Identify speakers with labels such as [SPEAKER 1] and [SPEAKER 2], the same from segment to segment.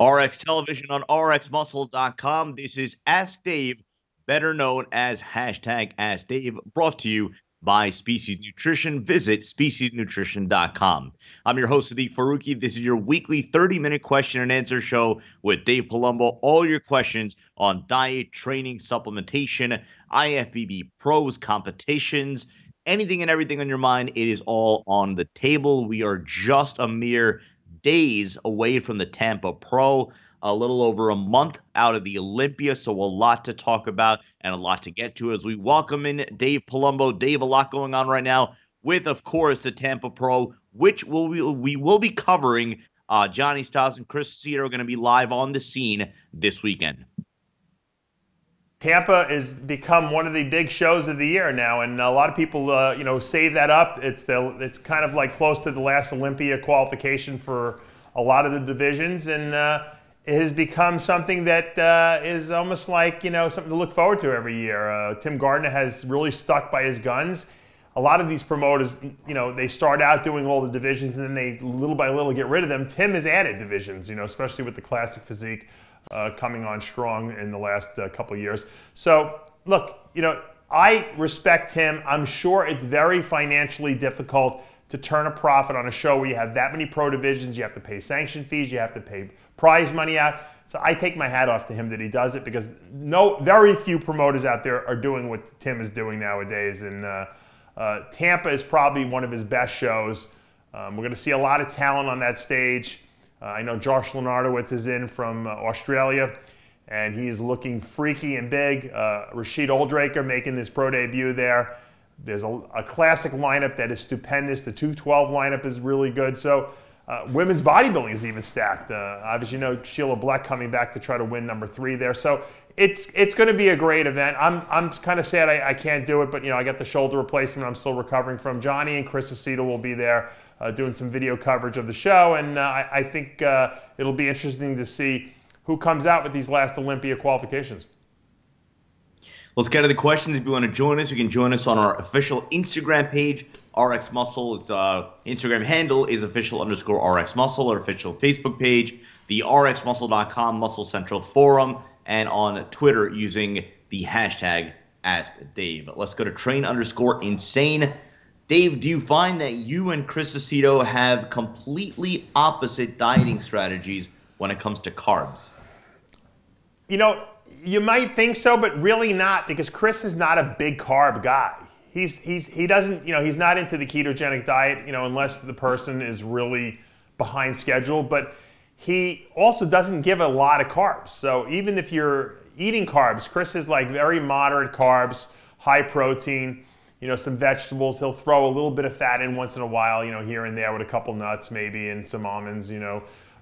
[SPEAKER 1] RX Television on RxMuscle.com. This is Ask Dave, better known as hashtag Ask Dave, brought to you by Species Nutrition. Visit speciesnutrition.com. I'm your host, Sadiq Faruqi. This is your weekly 30-minute question and answer show with Dave Palumbo. All your questions on diet, training, supplementation, IFBB pros, competitions, anything and everything on your mind, it is all on the table. We are just a mere days away from the Tampa Pro, a little over a month out of the Olympia, so a lot to talk about and a lot to get to as we welcome in Dave Palumbo. Dave, a lot going on right now with, of course, the Tampa Pro, which we will be covering. Johnny Styles and Chris Aceto are going to be live on the scene this weekend.
[SPEAKER 2] Tampa has become one of the big shows of the year now, and a lot of people, save that up. It's kind of like close to the last Olympia qualification for a lot of the divisions, and it has become something that is almost like something to look forward to every year. Tim Gardner has really stuck by his guns. A lot of these promoters, they start out doing all the divisions, and then they little by little get rid of them. Tim has added divisions, especially with the classic physique. Coming on strong in the last couple of years. So look, I respect him. I'm sure it's very financially difficult to turn a profit on a show where you have that many pro divisions. You have to pay sanction fees. You have to pay prize money out. So I take my hat off to him that he does it, because very few promoters out there are doing what Tim is doing nowadays. And Tampa is probably one of his best shows. We're going to see a lot of talent on that stage. I know Josh Lenardowitz is in from Australia, and he's looking freaky and big. Rashid Oldraker making his pro debut there. There's a classic lineup that is stupendous. The 212 lineup is really good. So women's bodybuilding is even stacked. Obviously, Sheila Bleck coming back to try to win number 3 there. So it's going to be a great event. I'm kind of sad I can't do it, but I got the shoulder replacement I'm still recovering from. Johnny and Chris Aceto will be there. Doing some video coverage of the show, and I think it'll be interesting to see who comes out with these last Olympia qualifications.
[SPEAKER 1] Let's get to the questions. If you want to join us, you can join us on our official Instagram page. RxMuscle's Instagram handle is official_RxMuscle, our official Facebook page, the RxMuscle.com Muscle Central Forum, and on Twitter using the hashtag AskDave. Let's go to train_insane. Dave, do you find that you and Chris Aceto have completely opposite dieting strategies when it comes to carbs?
[SPEAKER 2] You might think so, but really not, because Chris is not a big carb guy. He doesn't, he's not into the ketogenic diet, unless the person is really behind schedule, but he also doesn't give a lot of carbs. So even if you're eating carbs, Chris is like very moderate carbs, high protein, some vegetables. He'll throw a little bit of fat in once in a while, here and there with a couple nuts maybe and some almonds,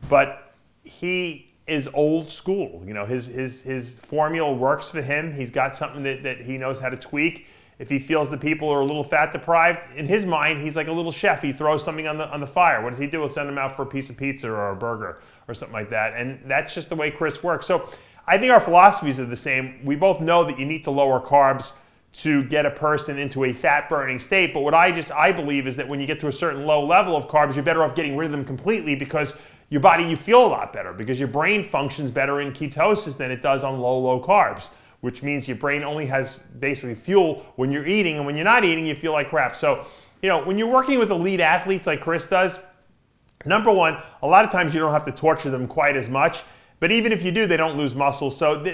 [SPEAKER 2] But he is old school. His formula works for him. He's got something that he knows how to tweak. If he feels that people are a little fat deprived, in his mind, he's like a little chef. He throws something on the fire. What does he do? He'll send them out for a piece of pizza or a burger or something like that. And that's just the way Chris works. So I think our philosophies are the same. We both know that you need to lower carbs to get a person into a fat-burning state. But what I believe is that when you get to a certain low level of carbs, you're better off getting rid of them completely, because your body, you feel a lot better, because your brain functions better in ketosis than it does on low carbs, which means your brain only has basically fuel when you're eating, and when you're not eating, you feel like crap. So, when you're working with elite athletes like Chris does, number one, a lot of times you don't have to torture them quite as much, but even if you do, they don't lose muscle. So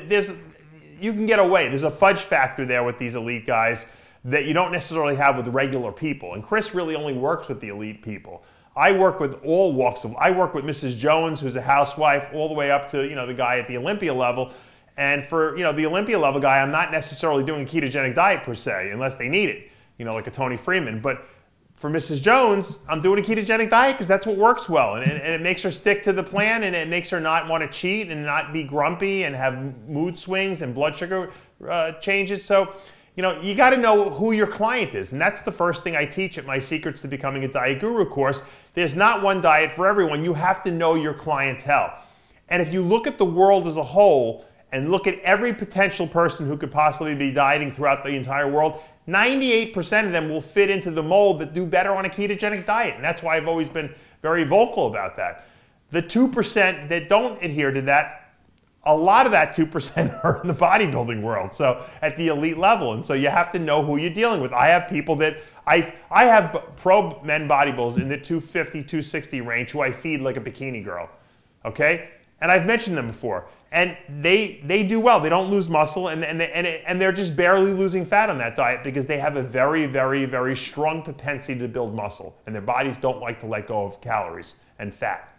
[SPEAKER 2] you can get away. There's a fudge factor there with these elite guys that you don't necessarily have with regular people. And Chris really only works with the elite people. I work with all walks of. I work with Mrs. Jones, who's a housewife, all the way up to the guy at the Olympia level. And for the Olympia level guy, I'm not necessarily doing a ketogenic diet per se, unless they need it, like a Tony Freeman. But for Mrs. Jones, I'm doing a ketogenic diet because that's what works well. And it makes her stick to the plan, and it makes her not want to cheat and not be grumpy and have mood swings and blood sugar changes. So, you got to know who your client is. And that's the first thing I teach at my Secrets to Becoming a Diet Guru course. There's not one diet for everyone. You have to know your clientele. And if you look at the world as a whole and look at every potential person who could possibly be dieting throughout the entire world, 98% of them will fit into the mold that do better on a ketogenic diet. And that's why I've always been very vocal about that. The 2% that don't adhere to that, a lot of that 2% are in the bodybuilding world, so at the elite level. And so you have to know who you're dealing with. I have people that, I have pro men bodybuilders in the 250, 260 range who I feed like a bikini girl, okay? And I've mentioned them before. And they do well. They don't lose muscle, and they're just barely losing fat on that diet because they have a very, very, very strong propensity to build muscle. And their bodies don't like to let go of calories and fat,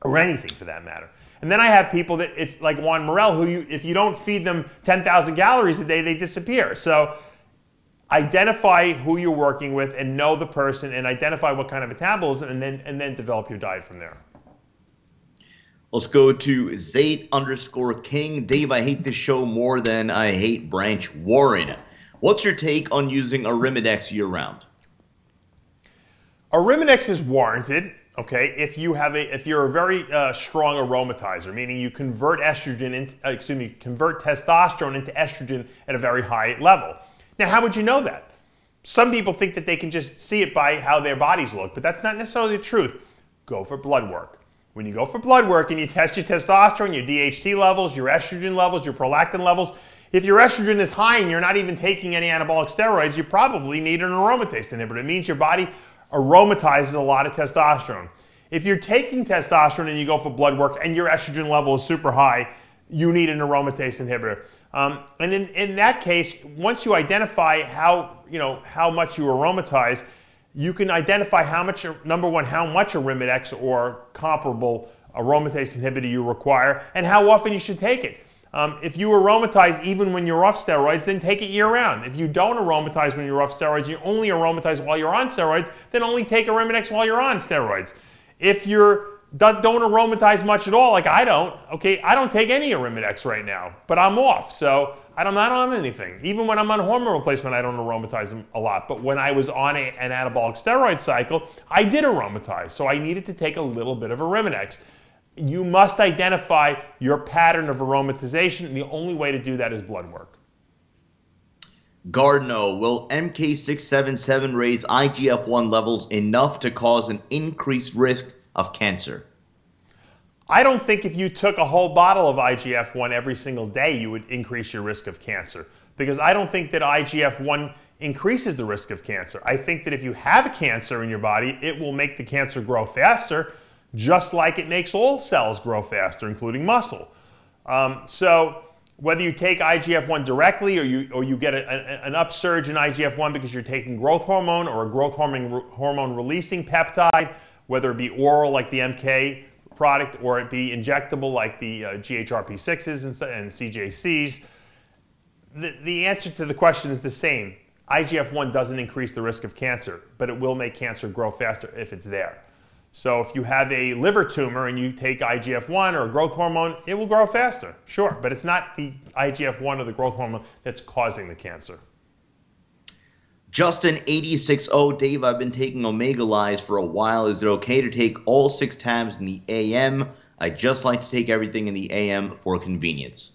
[SPEAKER 2] or anything for that matter. And then I have people that, like Juan Morel, who if you don't feed them 10,000 calories a day, they disappear. So identify who you're working with and know the person and identify what kind of metabolism, and then develop your diet from there.
[SPEAKER 1] Let's go to Zate_King. Dave, I hate this show more than I hate Branch Warren. What's your take on using Arimidex year-round?
[SPEAKER 2] Arimidex is warranted, okay, if you're a very strong aromatizer, meaning you convert convert testosterone into estrogen at a very high level. Now, how would you know that? Some people think that they can just see it by how their bodies look, but that's not necessarily the truth. Go for blood work. When you go for blood work and you test your testosterone, your DHT levels, your estrogen levels, your prolactin levels, if your estrogen is high and you're not even taking any anabolic steroids, you probably need an aromatase inhibitor. It means your body aromatizes a lot of testosterone. If you're taking testosterone and you go for blood work and your estrogen level is super high, you need an aromatase inhibitor. And in that case, once you identify how much you aromatize, you can identify how much, number one, how much Arimidex or comparable aromatase inhibitor you require and how often you should take it. If you aromatize even when you're off steroids, then take it year-round. If you don't aromatize when you're off steroids, you only aromatize while you're on steroids, then only take Arimidex while you're on steroids. If you don't aromatize much at all, like I don't, okay, I don't take any Arimidex right now, but I'm off, so I'm not on anything. Even when I'm on hormone replacement, I don't aromatize them a lot. But when I was on an anabolic steroid cycle, I did aromatize, so I needed to take a little bit of Arimidex. You must identify your pattern of aromatization, and the only way to do that is blood work.
[SPEAKER 1] Gardno, will MK677 raise IGF-1 levels enough to cause an increased risk of cancer?
[SPEAKER 2] I don't think if you took a whole bottle of IGF-1 every single day, you would increase your risk of cancer. Because I don't think that IGF-1 increases the risk of cancer. I think that if you have cancer in your body, it will make the cancer grow faster, just like it makes all cells grow faster, including muscle. So whether you take IGF-1 directly or you get an upsurge in IGF-1 because you're taking growth hormone or a growth hormone releasing peptide, whether it be oral like the MK product or it be injectable like the GHRP6s and CJCs, the answer to the question is the same. IGF-1 doesn't increase the risk of cancer, but it will make cancer grow faster if it's there. So if you have a liver tumor and you take IGF-1 or a growth hormone, it will grow faster, sure, but it's not the IGF-1 or the growth hormone that's causing the cancer.
[SPEAKER 1] Justin860, Dave, I've been taking Omegalyze for a while. Is it okay to take all 6 tabs in the AM? I just like to take everything in the AM for convenience.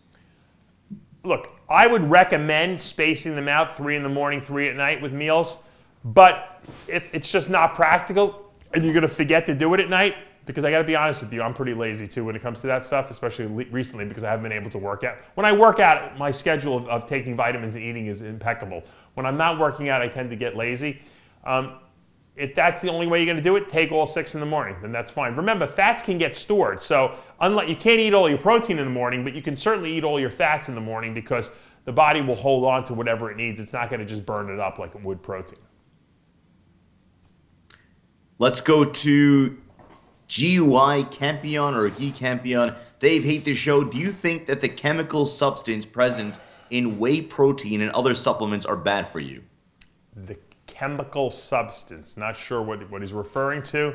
[SPEAKER 2] Look, I would recommend spacing them out, 3 in the morning, 3 at night with meals. But if it's just not practical and you're going to forget to do it at night, because I got to be honest with you, I'm pretty lazy too when it comes to that stuff, especially recently because I haven't been able to work out. When I work out, my schedule of taking vitamins and eating is impeccable. When I'm not working out, I tend to get lazy. If that's the only way you're going to do it, take all 6 in the morning, then that's fine. Remember, fats can get stored, so you can't eat all your protein in the morning, but you can certainly eat all your fats in the morning because the body will hold on to whatever it needs. It's not going to just burn it up like it would protein.
[SPEAKER 1] Let's go to GUI Campion or G Campion. Dave, hate this show. Do you think that the chemical substance present in whey protein and other supplements are bad for you? The
[SPEAKER 2] chemical substance, not sure what he's referring to.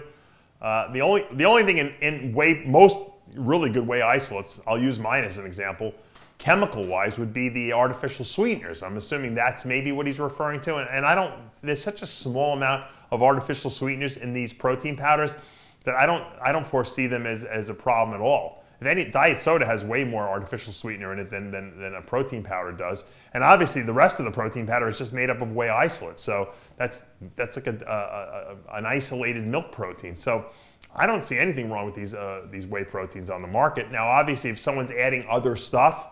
[SPEAKER 2] The only thing in whey, most really good whey isolates, I'll use mine as an example, chemical-wise would be the artificial sweeteners. I'm assuming that's maybe what he's referring to. And there's such a small amount of artificial sweeteners in these protein powders that I don't foresee them as a problem at all. If any, diet soda has way more artificial sweetener in it than a protein powder does. And obviously the rest of the protein powder is just made up of whey isolate. So that's like an isolated milk protein. So I don't see anything wrong with these whey proteins on the market. Now, obviously, if someone's adding other stuff,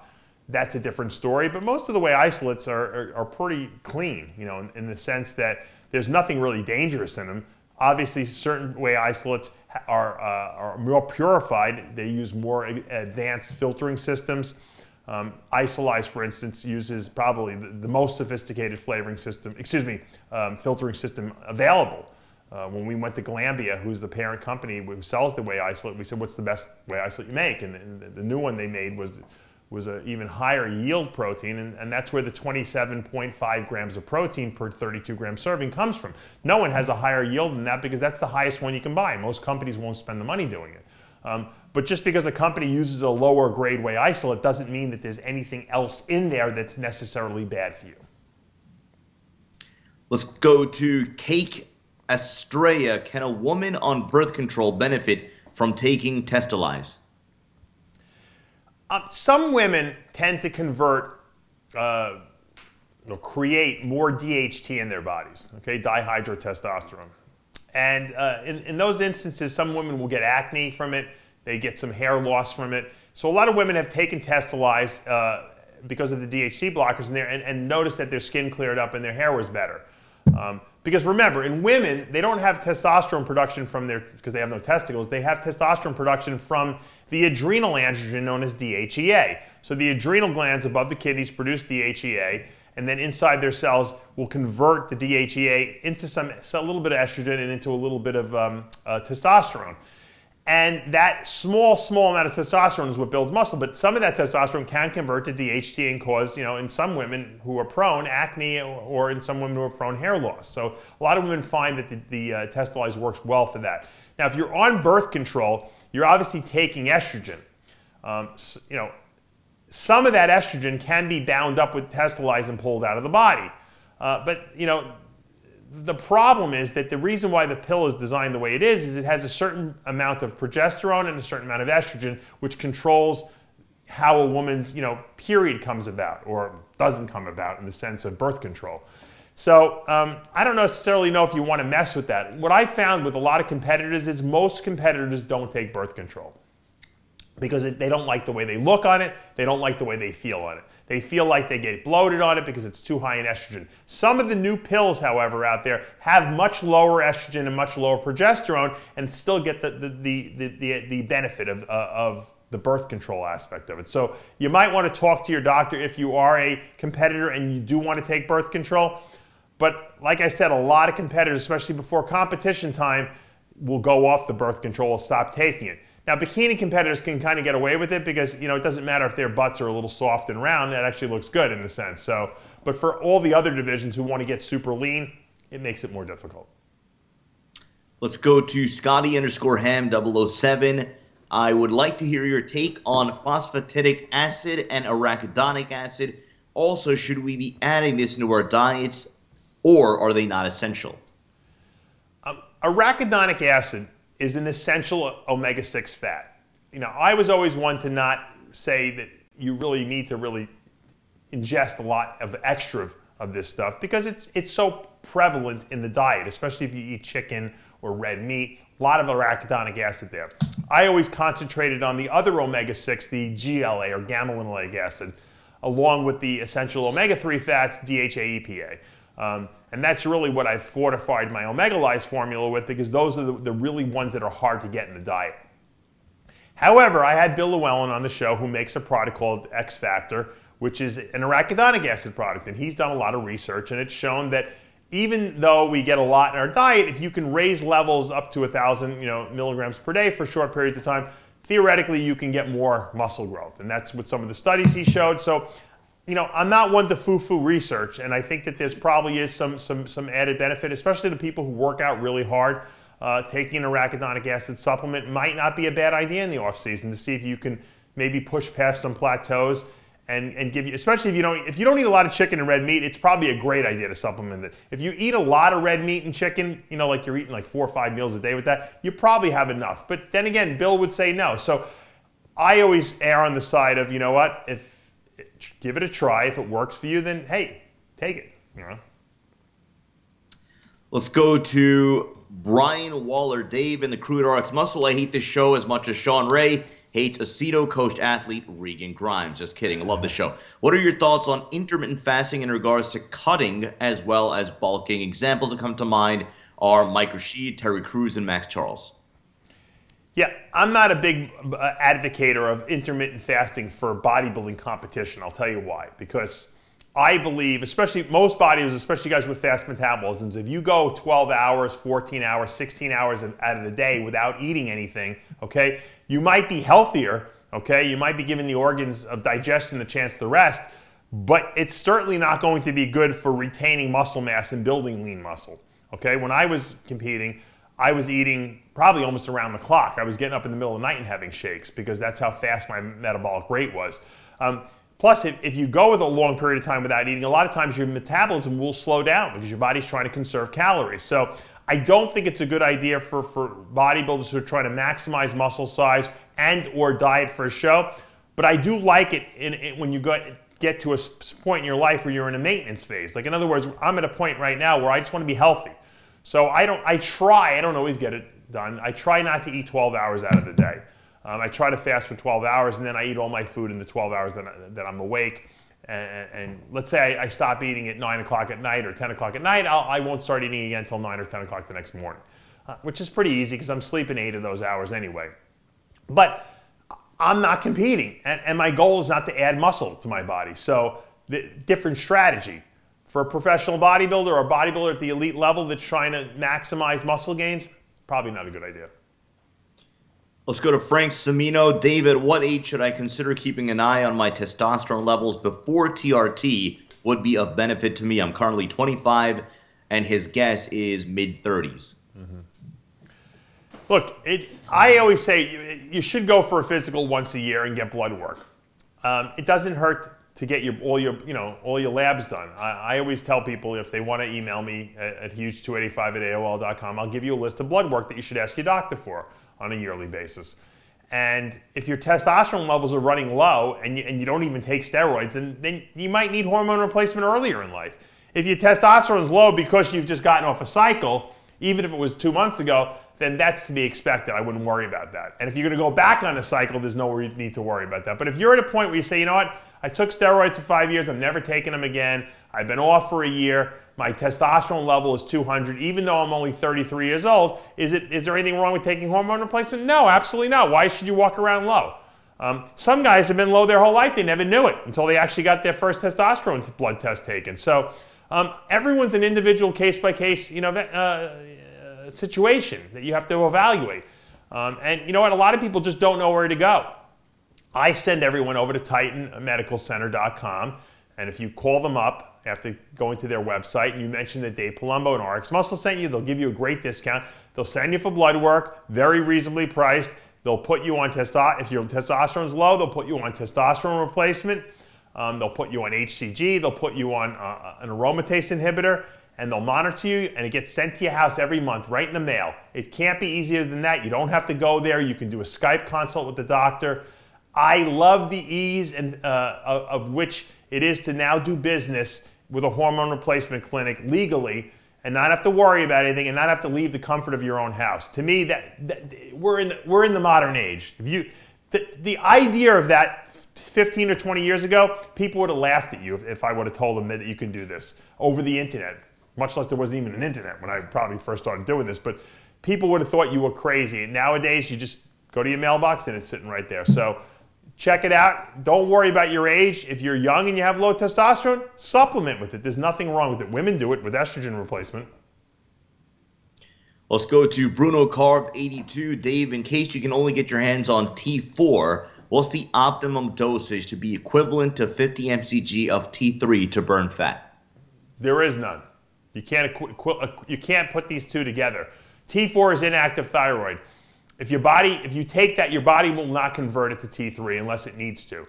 [SPEAKER 2] that's a different story. But most of the whey isolates are pretty clean, you know, in the sense that there's nothing really dangerous in them. Obviously, certain whey isolates are more purified. They use more advanced filtering systems. TESTOLYZE, for instance, uses probably the most sophisticated flavoring system, filtering system available. When we went to Glambia, who's the parent company who sells the whey isolate, we said, what's the best whey isolate you make? And the new one they made was an even higher yield protein, and that's where the 27.5 grams of protein per 32 gram serving comes from. No one has a higher yield than that because that's the highest one you can buy. Most companies won't spend the money doing it. But just because a company uses a lower grade whey isolate doesn't mean that there's anything else in there that's necessarily bad for you.
[SPEAKER 1] Let's go to Cake Estrella. Can a woman on birth control benefit from taking TESTOLYZE?
[SPEAKER 2] Some women tend to convert, create more DHT in their bodies, okay, dihydrotestosterone. And in those instances, some women will get acne from it. They get some hair loss from it. So a lot of women have taken TESTOLYZE because of the DHT blockers in there and noticed that their skin cleared up and their hair was better. Because remember, in women, they don't have testosterone production from because they have no testicles. They have testosterone production from the adrenal androgen known as DHEA. So the adrenal glands above the kidneys produce DHEA, and then inside their cells will convert the DHEA into a little bit of estrogen and into a little bit of testosterone. And that small amount of testosterone is what builds muscle, but some of that testosterone can convert to DHT and cause, in some women who are prone, acne, or in some women who are prone, hair loss. So a lot of women find that the TESTOLYZE works well for that. Now, if you're on birth control, you're obviously taking estrogen. Some of that estrogen can be bound up with TESTOLYZE and pulled out of the body. But the problem is that the reason why the pill is designed the way it is it has a certain amount of progesterone and a certain amount of estrogen, which controls how a woman's period comes about or doesn't come about in the sense of birth control. So I don't necessarily know if you want to mess with that. What I found with a lot of competitors is most competitors don't take birth control because they don't like the way they look on it. They don't like the way they feel on it. They feel like they get bloated on it because it's too high in estrogen. Some of the new pills, however, out there have much lower estrogen and much lower progesterone and still get the benefit of the birth control aspect of it. So you might want to talk to your doctor if you are a competitor and you do want to take birth control. But like I said, a lot of competitors, especially before competition time, will go off the birth control or stop taking it. Now, bikini competitors can kind of get away with it because, it doesn't matter if their butts are a little soft and round. That actually looks good in a sense. So, but for all the other divisions who want to get super lean, it makes it more difficult.
[SPEAKER 1] Let's go to Scotty_Ham007. I would like to hear your take on phosphatidic acid and arachidonic acid. Also, should we be adding this into our diets, or are they not essential?
[SPEAKER 2] Arachidonic acid is an essential omega-6 fat. I was always one to not say that you really need to ingest a lot of extra of this stuff because it's so prevalent in the diet, especially if you eat chicken or red meat. A lot of arachidonic acid there. I always concentrated on the other omega-6, the GLA or gamma-linolenic acid, along with the essential omega-3 fats, DHA, EPA. And that's really what I've fortified my Omegalyze formula with because those are the really ones that are hard to get in the diet. However, I had Bill Llewellyn on the show who makes a product called X Factor, which is an arachidonic acid product. And he's done a lot of research and it's shown that even though we get a lot in our diet, if you can raise levels up to 1,000 milligrams per day for short periods of time, theoretically you can get more muscle growth. And that's what some of the studies he showed. So I'm not one to foo-foo research, and I think that there's probably is some added benefit, especially to people who work out really hard. Taking an arachidonic acid supplement might not be a bad idea in the off-season to see if you can maybe push past some plateaus and give you, especially if you don't eat a lot of chicken and red meat, it's probably a great idea to supplement it. If you eat a lot of red meat and chicken, like you're eating like 4 or 5 meals a day with that, you probably have enough. But then again, Bill would say no. So I always err on the side of, give it a try. If it works for you, then hey, take it.
[SPEAKER 1] Let's go to Brian Waller, Dave, and the crew at RxMuscle. I hate this show as much as Sean Ray hates Aceto coached athlete Regan Grimes. Just kidding. I love the show. What are your thoughts on intermittent fasting in regards to cutting as well as bulking? Examples that come to mind are Mike Rashid, Terry Crews, and Max Charles.
[SPEAKER 2] Yeah, I'm not a big advocator of intermittent fasting for bodybuilding competition. I'll tell you why. Because I believe, especially most bodybuilders, especially guys with fast metabolisms, if you go 12 hours, 14 hours, 16 hours out of the day without eating anything, okay, you might be healthier, okay, you might be giving the organs of digestion a chance to rest, but it's certainly not going to be good for retaining muscle mass and building lean muscle, okay? When I was competing, I was eating probably almost around the clock. I was getting up in the middle of the night and having shakes because that's how fast my metabolic rate was. Plus, if you go with a long period of time without eating, a lot of times your metabolism will slow down because your body's trying to conserve calories. So I don't think it's a good idea for bodybuilders who are trying to maximize muscle size and or diet for a show. But I do like it when you get to a point in your life where you're in a maintenance phase. Like in other words, I'm at a point right now where I just want to be healthy. So I don't always get it done. I try not to eat 12 hours out of the day. I try to fast for 12 hours and then I eat all my food in the 12 hours that I'm awake. And let's say I stop eating at 9 o'clock at night or 10 o'clock at night, I won't start eating again until 9 or 10 o'clock the next morning, which is pretty easy because I'm sleeping 8 of those hours anyway. But I'm not competing and my goal is not to add muscle to my body. So the different strategy. For a professional bodybuilder or a bodybuilder at the elite level that's trying to maximize muscle gains, probably not a good idea.
[SPEAKER 1] Let's go to Frank Semino. David, what age should I consider keeping an eye on my testosterone levels before TRT would be of benefit to me? I'm currently 25, and his guess is mid-30s.
[SPEAKER 2] Mm-hmm. Look, I always say you should go for a physical once a year and get blood work. It doesn't hurt to get all your labs done. I always tell people if they want to email me at huge285@AOL.com, I'll give you a list of blood work that you should ask your doctor for on a yearly basis. And if your testosterone levels are running low and you don't even take steroids, then you might need hormone replacement earlier in life. If your testosterone is low because you've just gotten off a cycle, even if it was 2 months ago, then that's to be expected. I wouldn't worry about that. And if you're going to go back on a cycle, there's no need to worry about that. But if you're at a point where you say, you know what, I took steroids for 5 years, I'm never taking them again, I've been off for a year, my testosterone level is 200, even though I'm only 33 years old, is there anything wrong with taking hormone replacement? No, absolutely not. Why should you walk around low? Some guys have been low their whole life, they never knew it until they actually got their first testosterone blood test taken. So everyone's an individual case-by-case situation that you have to evaluate. And you know what, a lot of people just don't know where to go. I send everyone over to TitanMedicalCenter.com, and if you call them up after going to their website and you mention that Dave Palumbo and RxMuscle sent you, they'll give you a great discount. They'll send you for blood work, very reasonably priced. They'll put you on testosterone. If your testosterone's low, they'll put you on testosterone replacement. They'll put you on HCG. They'll put you on an aromatase inhibitor, and they'll monitor you, and it gets sent to your house every month, right in the mail. It can't be easier than that. You don't have to go there. You can do a Skype consult with the doctor. I love the ease of which it is to now do business with a hormone replacement clinic legally and not have to worry about anything and not have to leave the comfort of your own house. To me, we're in the modern age. The idea of that 15 or 20 years ago, people would have laughed at you if I would have told them that you can do this over the internet, much less there wasn't even an internet when I probably first started doing this, but people would have thought you were crazy. Nowadays, you just go to your mailbox and it's sitting right there. So check it out. Don't worry about your age. If you're young and you have low testosterone, supplement with it. There's nothing wrong with it. Women do it with estrogen replacement.
[SPEAKER 1] Let's go to Bruno Carb 82. Dave, in case you can only get your hands on T4, what's the optimum dosage to be equivalent to 50 mcg of T3 to burn fat?
[SPEAKER 2] There is none. You can't put these two together. T4 is inactive thyroid. If you take that, your body will not convert it to T3 unless it needs to.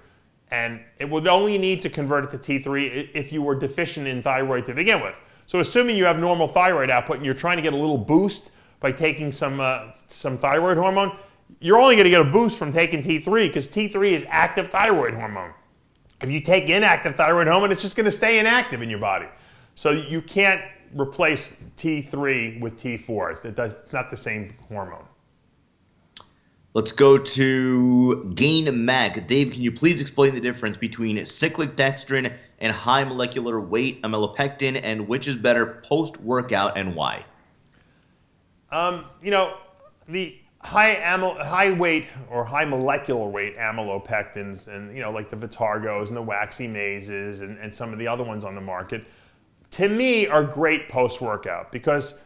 [SPEAKER 2] And it would only need to convert it to T3 if you were deficient in thyroid to begin with. So assuming you have normal thyroid output and you're trying to get a little boost by taking some thyroid hormone, you're only going to get a boost from taking T3 because T3 is active thyroid hormone. If you take inactive thyroid hormone, it's just going to stay inactive in your body. So you can't replace T3 with T4. It's not the same hormone.
[SPEAKER 1] Let's go to Gain Mac. Dave, can you please explain the difference between cyclic dextrin and high molecular weight amylopectin, and which is better post-workout and why?
[SPEAKER 2] You know, the high weight or high molecular weight amylopectins, and you know, like the Vitargos and the Waxy Mazes and some of the other ones on the market, to me are great post-workout because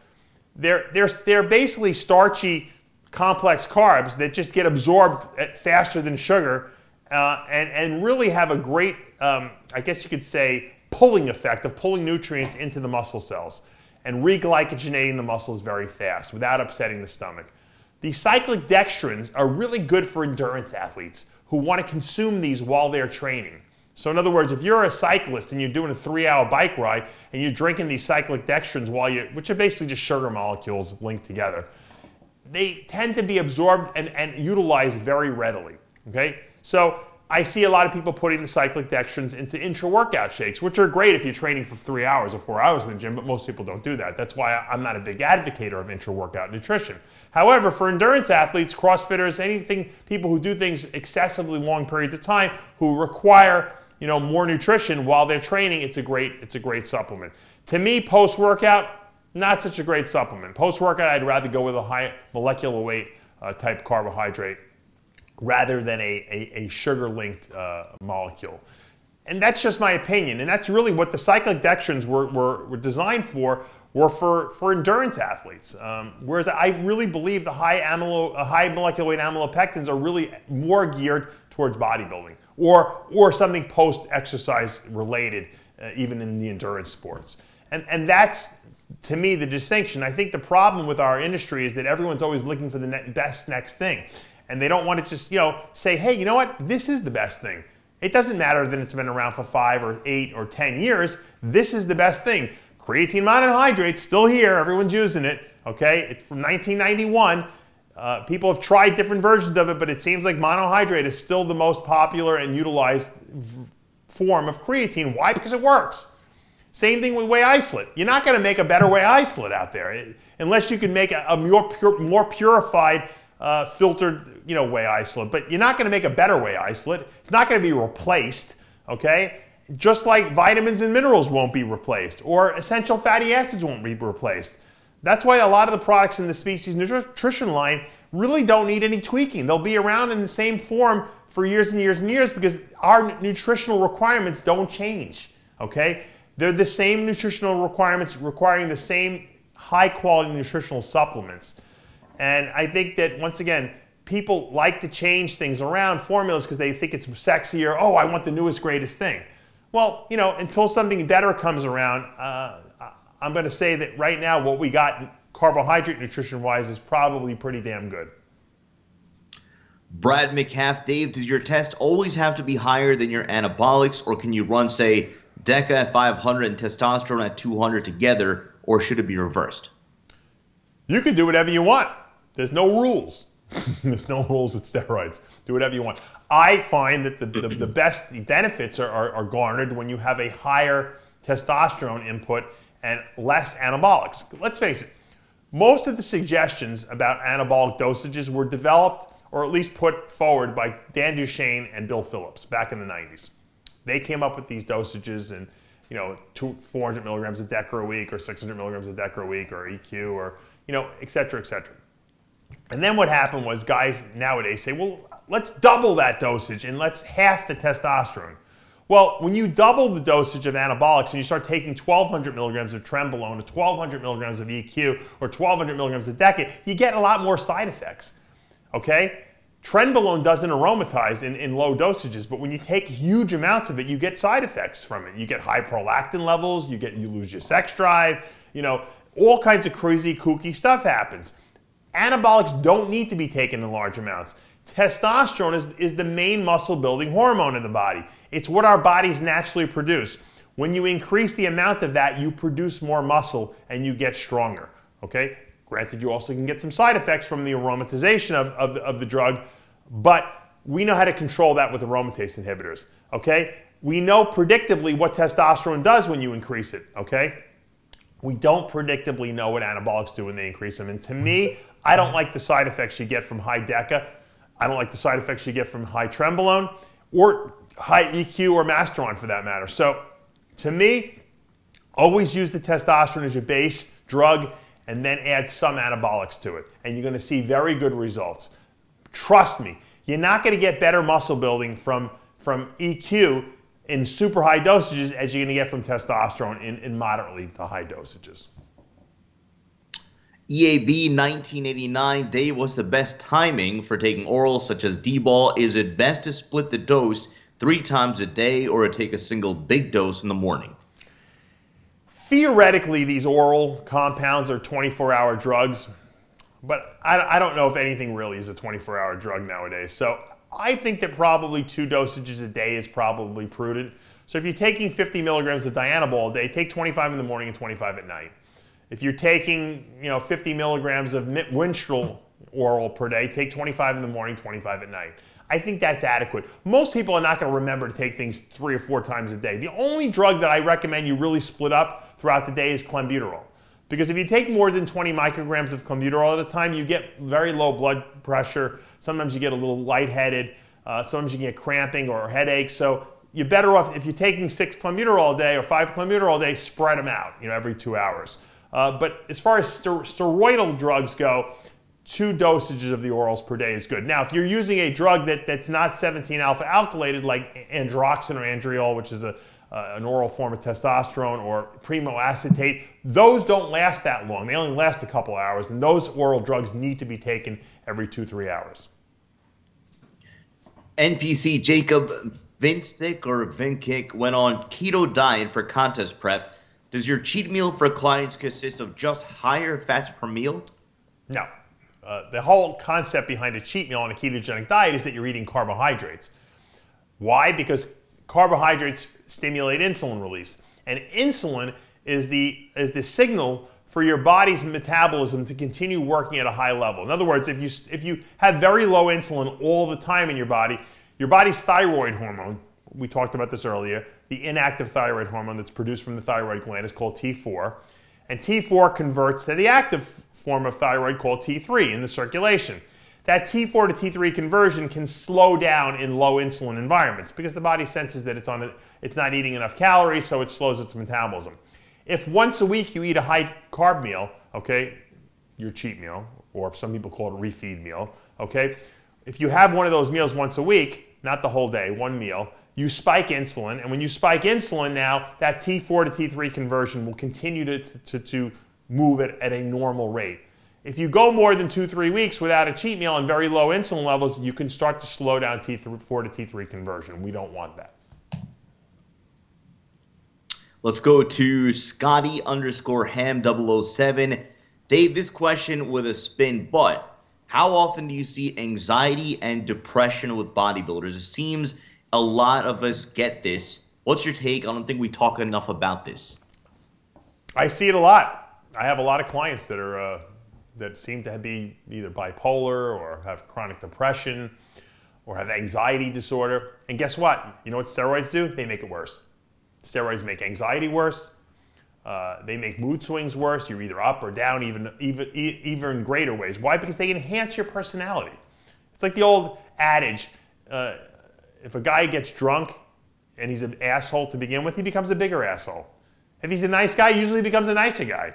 [SPEAKER 2] they're basically starchy complex carbs that just get absorbed faster than sugar and really have a great, I guess you could say, pulling effect of pulling nutrients into the muscle cells and reglycogenating the muscles very fast without upsetting the stomach. The cyclic dextrins are really good for endurance athletes who want to consume these while they're training. So in other words, if you're a cyclist and you're doing a 3-hour bike ride and you're drinking these cyclic dextrins which are basically just sugar molecules linked together, they tend to be absorbed and utilized very readily, okay? So I see a lot of people putting the cyclic dextrins into intra-workout shakes, which are great if you're training for 3 hours or 4 hours in the gym, but most people don't do that. That's why I'm not a big advocate of intra-workout nutrition. However, for endurance athletes, CrossFitters, people who do things excessively long periods of time, who require, you know, more nutrition while they're training, it's a great supplement. To me, post-workout, not such a great supplement. Post-workout, I'd rather go with a high molecular weight type carbohydrate rather than a sugar-linked molecule. And that's just my opinion. And that's really what the cyclic dextrins were designed for, were for endurance athletes. Whereas I really believe the high molecular weight amylopectins are really more geared towards bodybuilding or something post-exercise related, even in the endurance sports. And that's, to me, the distinction. I think the problem with our industry is that everyone's always looking for the best next thing. And they don't want to just, you know, say, hey, you know what? This is the best thing. It doesn't matter that it's been around for 5 or 8 or 10 years. This is the best thing. Creatine monohydrate's still here. Everyone's using it, okay? It's from 1991. People have tried different versions of it, but it seems like monohydrate is still the most popular and utilized form of creatine. Why? Because it works. Same thing with whey isolate. You're not going to make a better whey isolate out there unless you can make a more purified, filtered, you know, whey isolate. But you're not going to make a better whey isolate. It's not going to be replaced, okay? Just like vitamins and minerals won't be replaced, or essential fatty acids won't be replaced. That's why a lot of the products in the Species Nutrition line really don't need any tweaking. They'll be around in the same form for years and years and years because our nutritional requirements don't change, okay? They're the same nutritional requirements requiring the same high-quality nutritional supplements. And I think that, once again, people like to change things around formulas because they think it's sexier. Oh, I want the newest, greatest thing. Well, you know, until something better comes around, I'm going to say that right now what we got carbohydrate nutrition-wise is probably pretty damn good.
[SPEAKER 1] Brad McCaff, Dave, does your test always have to be higher than your anabolics, or can you run, say, DECA at 500 and testosterone at 200 together, or should it be reversed?
[SPEAKER 2] You can do whatever you want. There's no rules. There's no rules with steroids. Do whatever you want. I find that the best benefits are garnered when you have a higher testosterone input and less anabolics. Let's face it, most of the suggestions about anabolic dosages were developed or at least put forward by Dan Duchesne and Bill Phillips back in the 90s. They came up with these dosages and, you know, 400 milligrams of DECA a week or 600 milligrams of DECA a week or EQ or, you know, et cetera, et cetera. And then what happened was guys nowadays say, well, let's double that dosage and let's half the testosterone. Well, when you double the dosage of anabolics and you start taking 1,200 milligrams of trenbolone or 1,200 milligrams of EQ or 1,200 milligrams of DECA, you get a lot more side effects, okay? Trenbolone doesn't aromatize in low dosages, but when you take huge amounts of it, you get side effects from it. You get high prolactin levels, you lose your sex drive, you know, all kinds of crazy, kooky stuff happens. Anabolics don't need to be taken in large amounts. Testosterone is the main muscle-building hormone in the body. It's what our bodies naturally produce. When you increase the amount of that, you produce more muscle and you get stronger, okay? Granted, you also can get some side effects from the aromatization of the drug, but we know how to control that with aromatase inhibitors, okay? We know predictably what testosterone does when you increase it, okay? We don't predictably know what anabolics do when they increase them. And to me, I don't like the side effects you get from high DECA. I don't like the side effects you get from high trenbolone or high EQ or masteron for that matter. So to me, always use the testosterone as your base drug and then add some anabolics to it. And you're going to see very good results. Trust me, you're not going to get better muscle building from EQ in super high dosages as you're going to get from testosterone in moderately to high dosages.
[SPEAKER 1] EAB 1989, Dave, what's the best timing for taking orals such as dbol? Is it best to split the dose 3 times a day or take a single big dose in the morning?
[SPEAKER 2] Theoretically, these oral compounds are 24-hour drugs, but I don't know if anything really is a 24-hour drug nowadays. So I think that probably 2 dosages a day is probably prudent. So if you're taking 50 milligrams of dianabol a day, take 25 in the morning and 25 at night. If you're taking 50 milligrams of Winstrol oral per day, take 25 in the morning, 25 at night. I think that's adequate. Most people are not going to remember to take things 3 or 4 times a day. The only drug that I recommend you really split up throughout the day is clenbuterol. Because if you take more than 20 micrograms of clenbuterol at a time, you get very low blood pressure. Sometimes you get a little lightheaded. Sometimes you can get cramping or headaches. So you're better off, if you're taking 6 clenbuterol a day or 5 clenbuterol a day, spread them out every 2 hours. But as far as steroidal drugs go, 2 dosages of the orals per day is good. Now, if you're using a drug that's not 17-alpha alkylated, like androxin or andriol, which is an oral form of testosterone, or primoacetate, those don't last that long. They only last a couple hours, and those oral drugs need to be taken every 2-3 hours.
[SPEAKER 1] NPC Jacob Vincic or Vincic went on keto diet for contest prep. Does your cheat meal for clients consist of just higher fats per meal?
[SPEAKER 2] No. The whole concept behind a cheat meal on a ketogenic diet is that you're eating carbohydrates. Why? Because carbohydrates stimulate insulin release. And insulin is the signal for your body's metabolism to continue working at a high level. In other words, if you have very low insulin all the time in your body's thyroid hormone, we talked about this earlier, the inactive thyroid hormone that's produced from the thyroid gland is called T4. And T4 converts to the active form of thyroid called T3 in the circulation. That T4 to T3 conversion can slow down in low insulin environments because the body senses that it's not eating enough calories, so it slows its metabolism. If once a week you eat a high carb meal, okay, your cheat meal, or some people call it a refeed meal, okay, if you have one of those meals once a week, not the whole day, one meal, you spike insulin, and when you spike insulin now, that T4 to T3 conversion will continue to move at a normal rate. If you go more than 2-3 weeks without a cheat meal and very low insulin levels, you can start to slow down T4 to T3 conversion. We don't want that.
[SPEAKER 1] Let's go to Scotty _ham007. Dave, this question with a spin, but how often do you see anxiety and depression with bodybuilders? It seems a lot of us get this. What's your take? I don't think we talk enough about this.
[SPEAKER 2] I see it a lot. I have a lot of clients that are that seem to be either bipolar or have chronic depression or have anxiety disorder. And guess what? You know what steroids do? They make it worse. Steroids make anxiety worse. They make mood swings worse. You're either up or down even greater ways. Why? Because they enhance your personality. It's like the old adage, if a guy gets drunk and he's an asshole to begin with, he becomes a bigger asshole. If he's a nice guy, he usually becomes a nicer guy.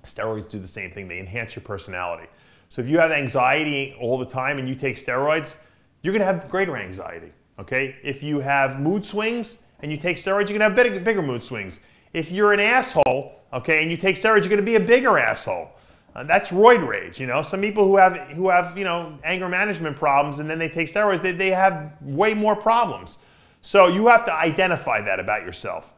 [SPEAKER 2] Steroids do the same thing. They enhance your personality. So if you have anxiety all the time and you take steroids, you're going to have greater anxiety. Okay? If you have mood swings and you take steroids, you're going to have bigger mood swings. If you're an asshole, okay, and you take steroids, you're going to be a bigger asshole. That's roid rage. Some people who have anger management problems and then they take steroids, they have way more problems. So you have to identify that about yourself.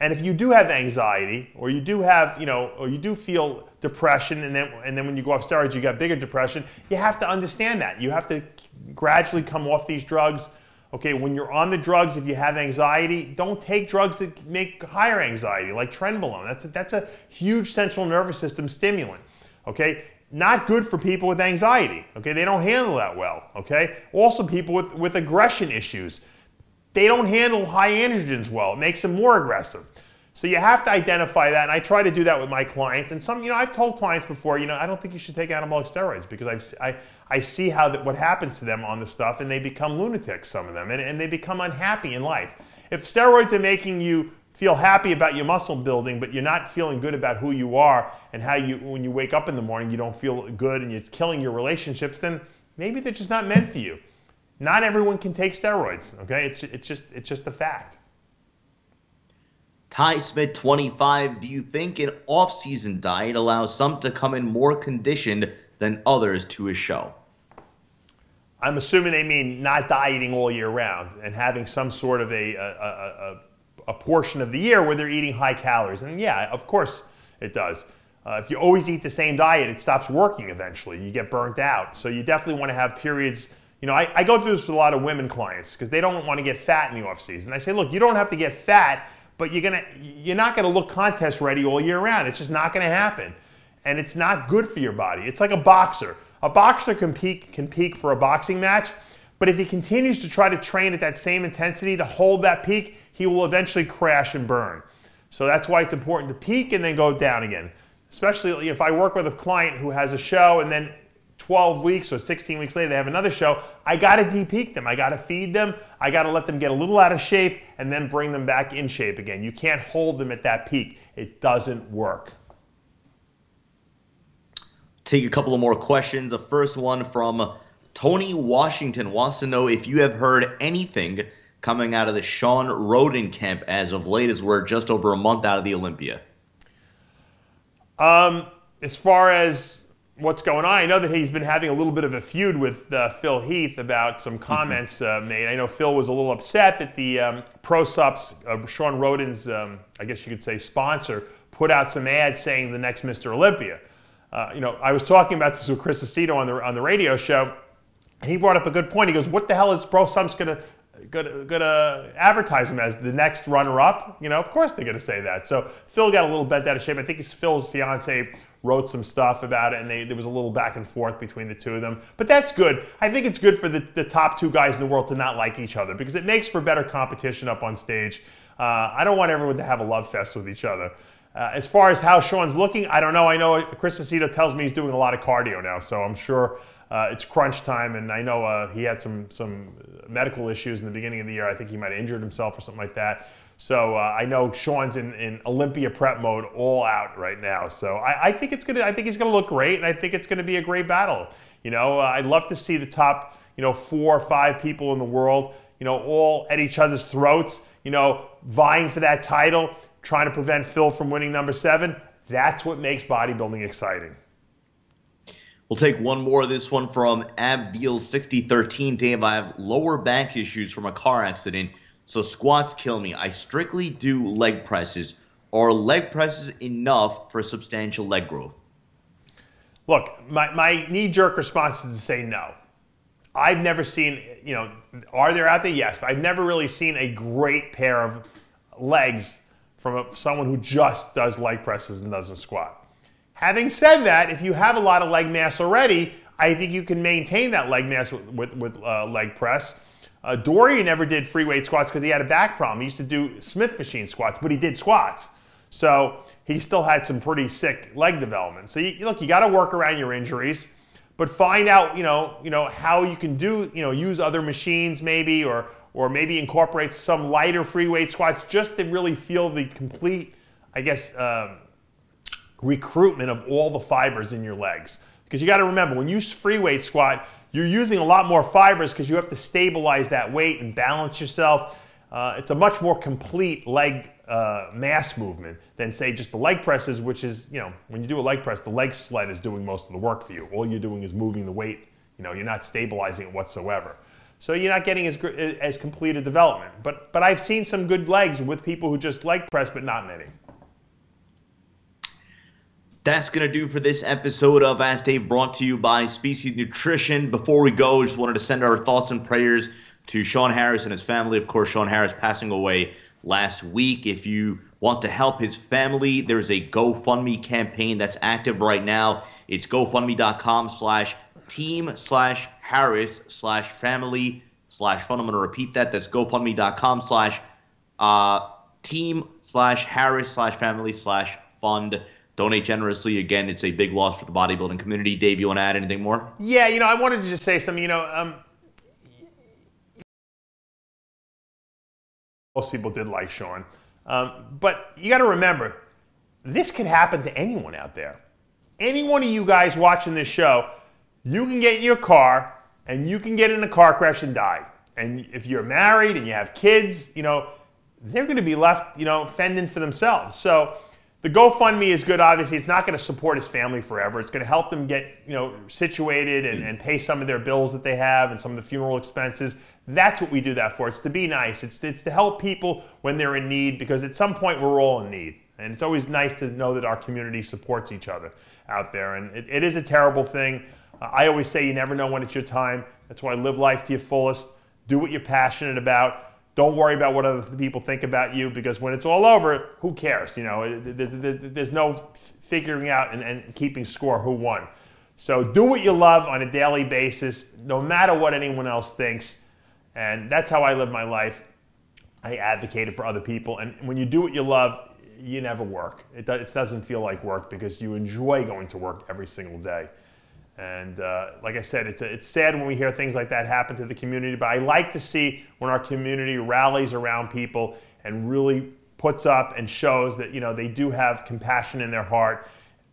[SPEAKER 2] And if you do have anxiety, or you do have, or you do feel depression, and then when you go off steroids, you got bigger depression, you have to understand that. You have to gradually come off these drugs. Okay, when you're on the drugs, if you have anxiety, don't take drugs that make higher anxiety, like trenbolone. That's a huge central nervous system stimulant. Okay, not good for people with anxiety. Okay, they don't handle that well. Okay, also people with aggression issues. They don't handle high androgens well. It makes them more aggressive. So you have to identify that, and I try to do that with my clients. And some, I've told clients before, I don't think you should take anabolic steroids because I see what happens to them on the stuff, and they become lunatics, some of them, and they become unhappy in life. If steroids are making you feel happy about your muscle building, but you're not feeling good about who you are and how when you wake up in the morning, you don't feel good and it's killing your relationships, then maybe they're just not meant for you. Not everyone can take steroids, okay? It's just a fact.
[SPEAKER 1] Ty Smith 25, do you think an off-season diet allows some to come in more conditioned than others to a show?
[SPEAKER 2] I'm assuming they mean not dieting all year round and having some sort of a portion of the year where they're eating high calories. And yeah, of course it does. If you always eat the same diet, it stops working eventually. You get burnt out. So you definitely want to have periods. I go through this with a lot of women clients because they don't want to get fat in the off season. I say, look, you don't have to get fat, but you're not going to look contest ready all year round. It's just not going to happen. And it's not good for your body. It's like a boxer. A boxer can peak for a boxing match, but if he continues to try to train at that same intensity to hold that peak, he will eventually crash and burn. So that's why it's important to peak and then go down again. Especially if I work with a client who has a show and then 12 weeks or 16 weeks later they have another show, I got to de-peak them. I got to feed them. I got to let them get a little out of shape and then bring them back in shape again. You can't hold them at that peak. It doesn't work.
[SPEAKER 1] Take a couple of more questions. The first one from Tony Washington wants to know if you have heard anything coming out of the Sean Rhoden camp as of late, as we're just over a month out of the Olympia.
[SPEAKER 2] As far as what's going on, I know that he's been having a little bit of a feud with Phil Heath about some comments made. I know Phil was a little upset that the ProSups, Sean Rhoden's, I guess you could say, sponsor, put out some ads saying the next Mr. Olympia. I was talking about this with Chris Aceto on the radio show, and he brought up a good point. He goes, "What the hell is ProSups gonna advertise him as, the next runner-up?" Of course they're gonna say that. So Phil got a little bent out of shape. I think Phil's fiance wrote some stuff about it, and there was a little back and forth between the two of them. But that's good. I think it's good for the top two guys in the world to not like each other because it makes for better competition up on stage. I don't want everyone to have a love fest with each other. As far as how Sean's looking, I don't know. I know Chris Aceto tells me he's doing a lot of cardio now, so I'm sure it's crunch time, and I know he had some medical issues in the beginning of the year. I think he might have injured himself or something like that. So I know Sean's in Olympia prep mode, all out right now. So I think he's gonna look great, and I think it's gonna be a great battle. I'd love to see the top 4 or 5 people in the world, all at each other's throats, vying for that title, trying to prevent Phil from winning number 7. That's what makes bodybuilding exciting.
[SPEAKER 1] We'll take one more. This one from Abdil6013. Dave, I have lower back issues from a car accident, so squats kill me. I strictly do leg presses. Are leg presses enough for substantial leg growth?
[SPEAKER 2] Look, my knee-jerk response is to say no. I've never seen, are there out there? Yes, but I've never really seen a great pair of legs from someone who just does leg presses and doesn't squat. Having said that, if you have a lot of leg mass already, I think you can maintain that leg mass with leg press. Dory never did free weight squats because he had a back problem. He used to do Smith machine squats, but he did squats. So he still had some pretty sick leg development. So you got to work around your injuries, but find out, how you can do, use other machines maybe, or maybe incorporate some lighter free weight squats just to really feel the complete, I guess, recruitment of all the fibers in your legs. Because you got to remember, when you free weight squat, you're using a lot more fibers because you have to stabilize that weight and balance yourself. It's a much more complete leg mass movement than, say, just the leg presses, which is, when you do a leg press, the leg sled is doing most of the work for you. All you're doing is moving the weight. You're not stabilizing it whatsoever. So you're not getting as complete a development. But I've seen some good legs with people who just leg press, but not many.
[SPEAKER 1] That's going to do for this episode of Ask Dave, brought to you by Species Nutrition. Before we go, just wanted to send our thoughts and prayers to Sean Harris and his family. Of course, Sean Harris passing away last week. If you want to help his family, there's a GoFundMe campaign that's active right now. It's GoFundMe.com/team/Harris/family/fund. I'm going to repeat that. That's GoFundMe.com/team/Harris/family/fund. Dave.com/Harris/family/fund. Donate generously. Again, it's a big loss for the bodybuilding community. Dave, you want to add anything more?
[SPEAKER 2] Yeah, I wanted to just say something. Most people did like Sean. But you got to remember, this could happen to anyone out there. Any one of you guys watching this show, you can get in your car and you can get in a car crash and die. And if you're married and you have kids, they're going to be left, fending for themselves. So the GoFundMe is good, obviously. It's not going to support his family forever. It's going to help them get, situated and pay some of their bills that they have and some of the funeral expenses. That's what we do that for. It's to be nice. It's to help people when they're in need, because at some point we're all in need. And it's always nice to know that our community supports each other out there. And it is a terrible thing. I always say you never know when it's your time. That's why live life to your fullest. Do what you're passionate about. Don't worry about what other people think about you, because when it's all over, who cares? There's no figuring out and keeping score who won. So do what you love on a daily basis, no matter what anyone else thinks. And that's how I live my life. I advocated for other people. And when you do what you love, you never work. It doesn't feel like work, because you enjoy going to work every single day. And like I said, it's sad when we hear things like that happen to the community, but I like to see when our community rallies around people and really puts up and shows that they do have compassion in their heart.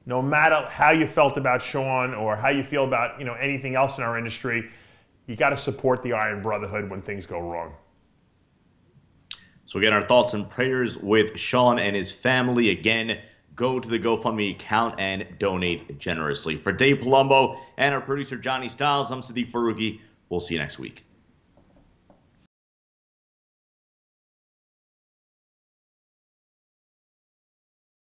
[SPEAKER 2] No matter how you felt about Sean or how you feel about anything else in our industry, you got to support the Iron Brotherhood when things go wrong.
[SPEAKER 1] So again, our thoughts and prayers with Sean and his family. Again, go to the GoFundMe account and donate generously. For Dave Palumbo and our producer Johnny Styles, I'm Sadiq Faruqi. We'll see you next week.